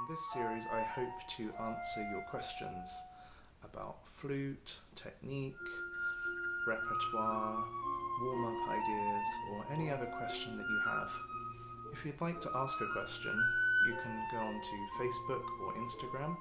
In this series I hope to answer your questions about flute, technique, repertoire, warm-up ideas, or any other question that you have. If you'd like to ask a question, you can go onto Facebook or Instagram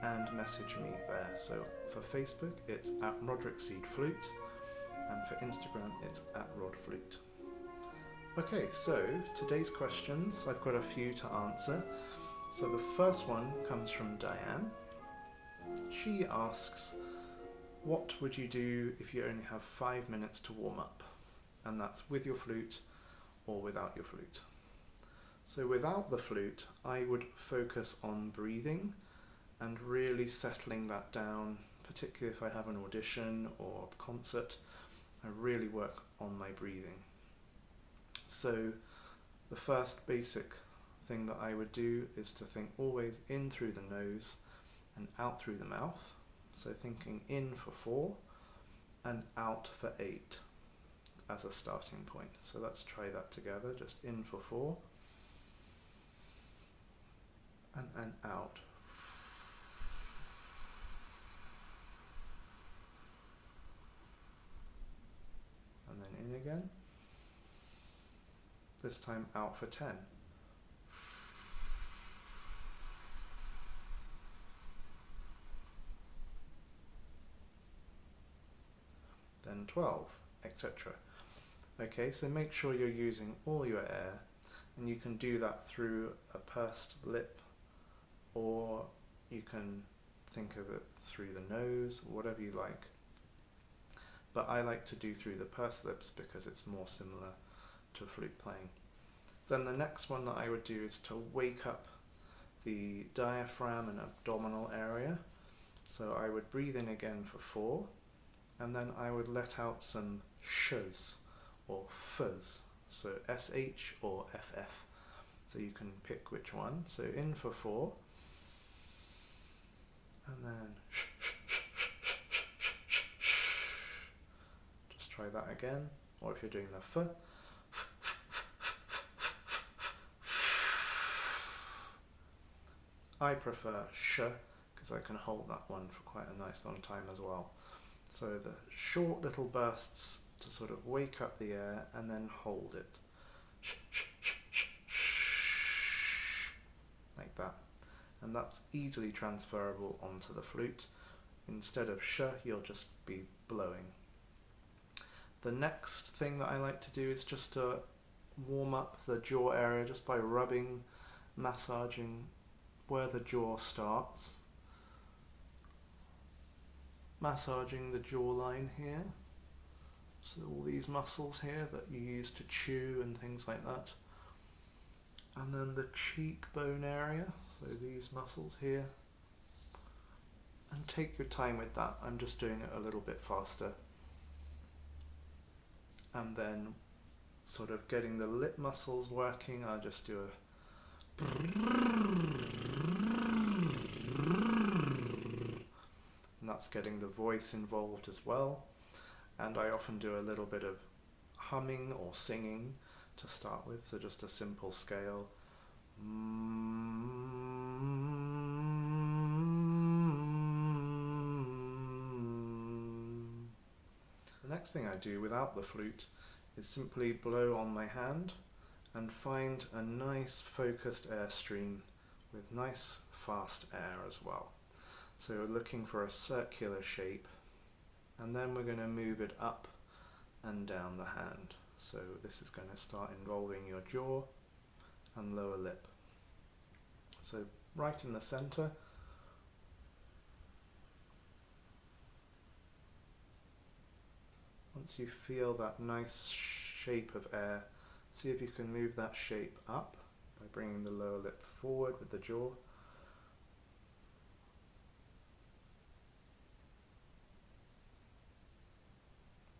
and message me there. So for Facebook it's at Roderick Seed Flute, and for Instagram it's at RodFlute. Okay, so today's questions, I've got a few to answer. So the first one comes from Diane. She asks, what would you do if you only have 5 minutes to warm up? And that's with your flute or without your flute. So without the flute, I would focus on breathing and really settling that down, particularly if I have an audition or a concert. I really work on my breathing. So the first basic thing that I would do is to think always in through the nose and out through the mouth. So thinking in for 4 and out for 8 as a starting point. So let's try that together, just in for 4 and out. And then in again. This time out for 10. Then 12, etc. Okay, so make sure you're using all your air, and you can do that through a pursed lip, or you can think of it through the nose, whatever you like. But I like to do through the pursed lips because it's more similar to flute playing. Then the next one that I would do is to wake up the diaphragm and abdominal area. So I would breathe in again for 4, and then I would let out some shs or fs, so sh or ff. So you can pick which one. So in for 4, and then just try that again. Or if you're doing the f, I prefer sh because I can hold that one for quite a nice long time as well. So the short little bursts to sort of wake up the air and then hold it. Like that. And that's easily transferable onto the flute. Instead of sh, you'll just be blowing. The next thing that I like to do is just to warm up the jaw area just by rubbing, massaging where the jaw starts. Massaging the jawline here, so all these muscles here that you use to chew and things like that, and then the cheekbone area, so these muscles here, and take your time with that. I'm just doing it a little bit faster, and then sort of getting the lip muscles working. I'll just do a and that's getting the voice involved as well. And I often do a little bit of humming or singing to start with, so just a simple scale. The next thing I do without the flute is simply blow on my hand and find a nice focused airstream with nice fast air as well. So we're looking for a circular shape, and then we're going to move it up and down the hand. So this is going to start involving your jaw and lower lip. So right in the center. Once you feel that nice shape of air, see if you can move that shape up by bringing the lower lip forward with the jaw.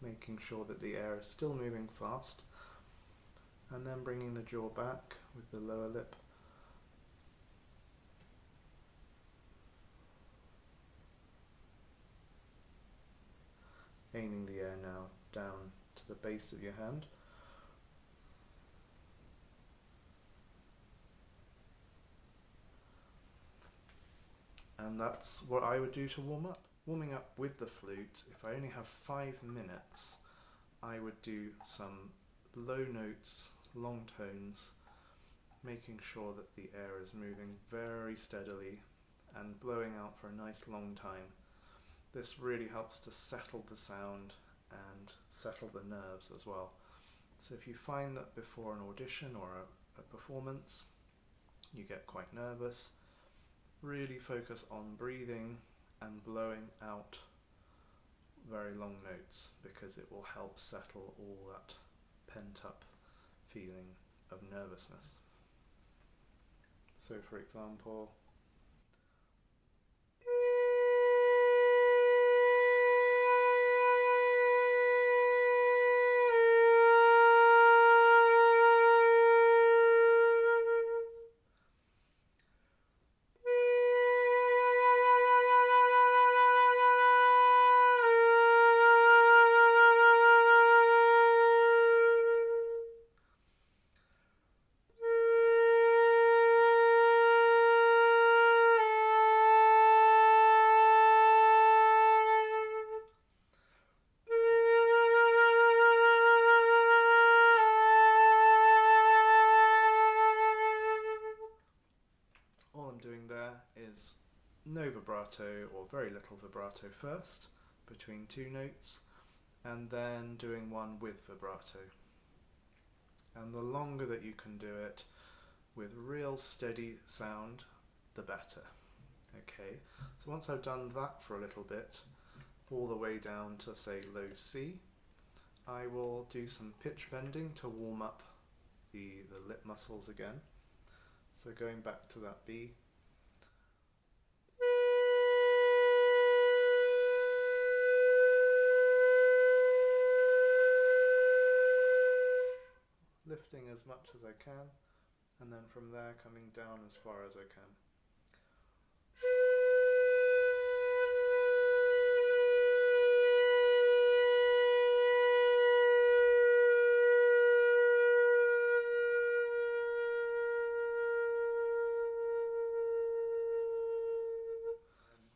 Making sure that the air is still moving fast, and then bringing the jaw back with the lower lip. Aiming the air now down to the base of your hand. And that's what I would do to warm up. Warming up with the flute, if I only have 5 minutes, I would do some low notes, long tones, making sure that the air is moving very steadily and blowing out for a nice long time. This really helps to settle the sound and settle the nerves as well. So if you find that before an audition or a performance you get quite nervous, really focus on breathing and blowing out very long notes, because it will help settle all that pent up feeling of nervousness. So for example, is no vibrato or very little vibrato first between 2 notes, and then doing one with vibrato. And the longer that you can do it with real steady sound, the better. Okay, so once I've done that for a little bit, all the way down to say low C, I will do some pitch bending to warm up the lip muscles again. So going back to that B, lifting as much as I can, and then from there coming down as far as I can.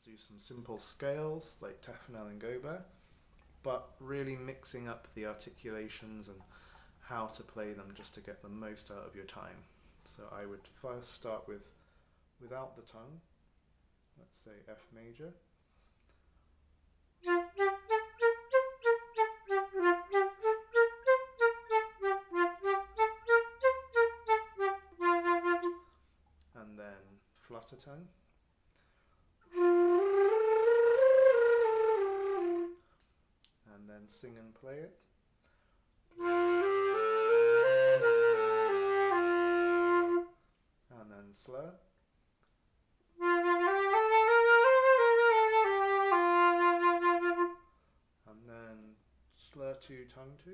Do some simple scales like Tefnel and Gobert, but really mixing up the articulations and how to play them just to get the most out of your time. So I would first start without the tongue, let's say F major. And then flutter tongue. And then sing and play it. And then slur. And then slur to tongue to.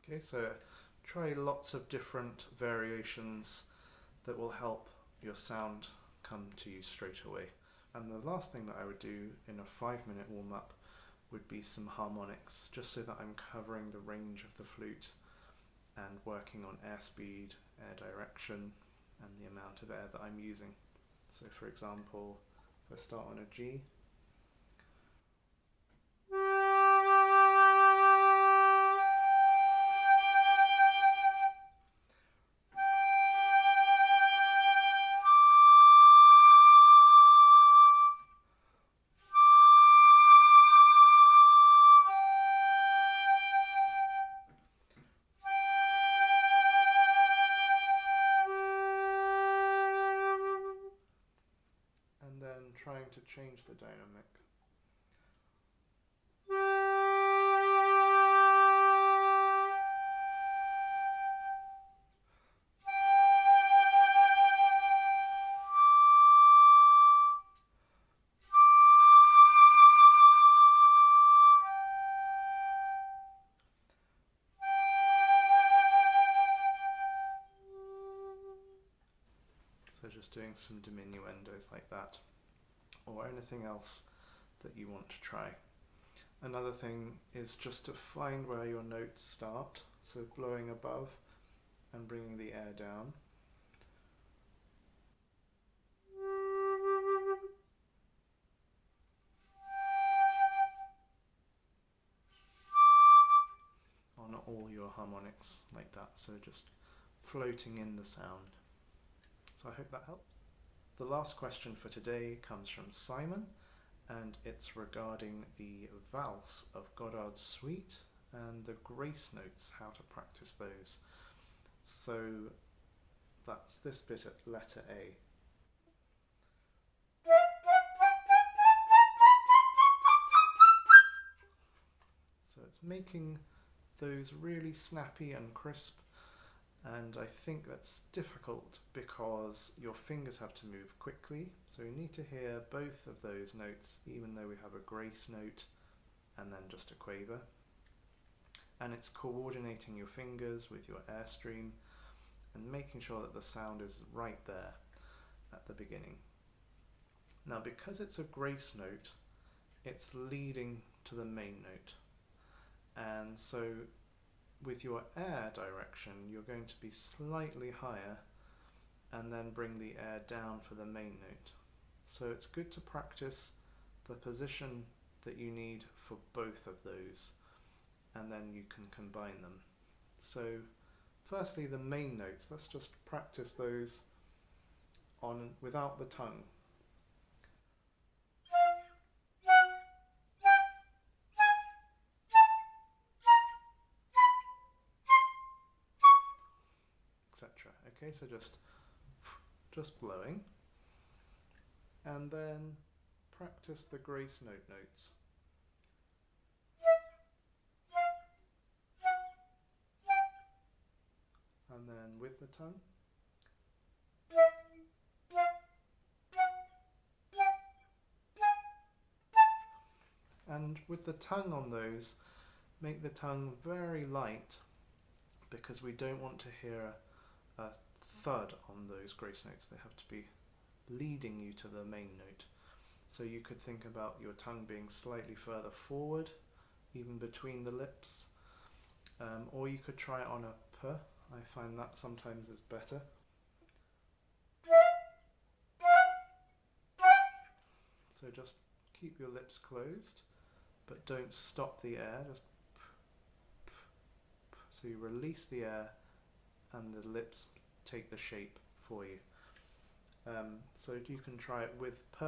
Okay, so try lots of different variations that will help your sound come to you straight away. And the last thing that I would do in a 5-minute warm-up would be some harmonics, just so that I'm covering the range of the flute and working on airspeed, air direction, and the amount of air that I'm using. So for example, if I start on a G, trying to change the dynamic. So just doing some diminuendos like that, or anything else that you want to try. Another thing is just to find where your notes start so blowing above and bringing the air down. On all your harmonics like that, so just floating in the sound. So I hope that helps. The last question for today comes from Simon, and it's regarding the Vows of Godard's Suite and the grace notes, how to practice those. So that's this bit at letter A. So it's making those really snappy and crisp, and I think that's difficult because your fingers have to move quickly, so you need to hear both of those notes even though we have a grace note and then just a quaver. And it's coordinating your fingers with your airstream and making sure that the sound is right there at the beginning. Now, because it's a grace note, it's leading to the main note, and so with your air direction you're going to be slightly higher and then bring the air down for the main note. So it's good to practice the position that you need for both of those, and then you can combine them. So firstly, the main notes, let's just practice those on without the tongue. Etc. Okay, so just blowing, and then practice the grace note notes. And then with the tongue. And with the tongue on those, make the tongue very light, because we don't want to hear a thud on those grace notes. They have to be leading you to the main note. So you could think about your tongue being slightly further forward, even between the lips, or you could try it on a p. I find that sometimes is better. So just keep your lips closed, but don't stop the air, just p, p, p. So you release the air and the lips take the shape for you. So you can try it with p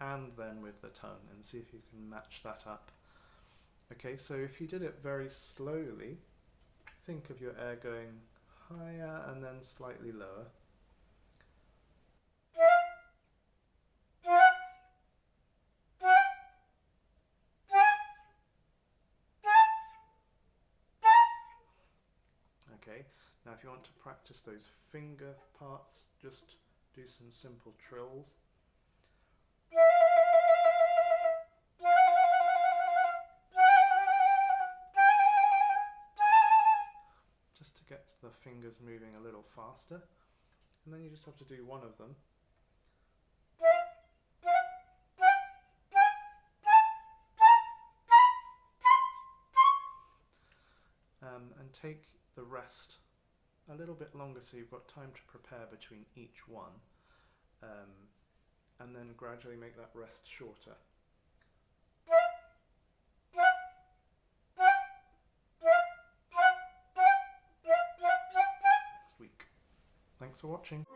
and then with the tongue and see if you can match that up. Okay, so if you did it very slowly, think of your air going higher and then slightly lower. Okay, now if you want to practice those finger parts, just do some simple trills. Just to get the fingers moving a little faster, and then you just have to do one of them. And take the rest a little bit longer so you've got time to prepare between each one, and then gradually make that rest shorter. Next week. Thanks for watching.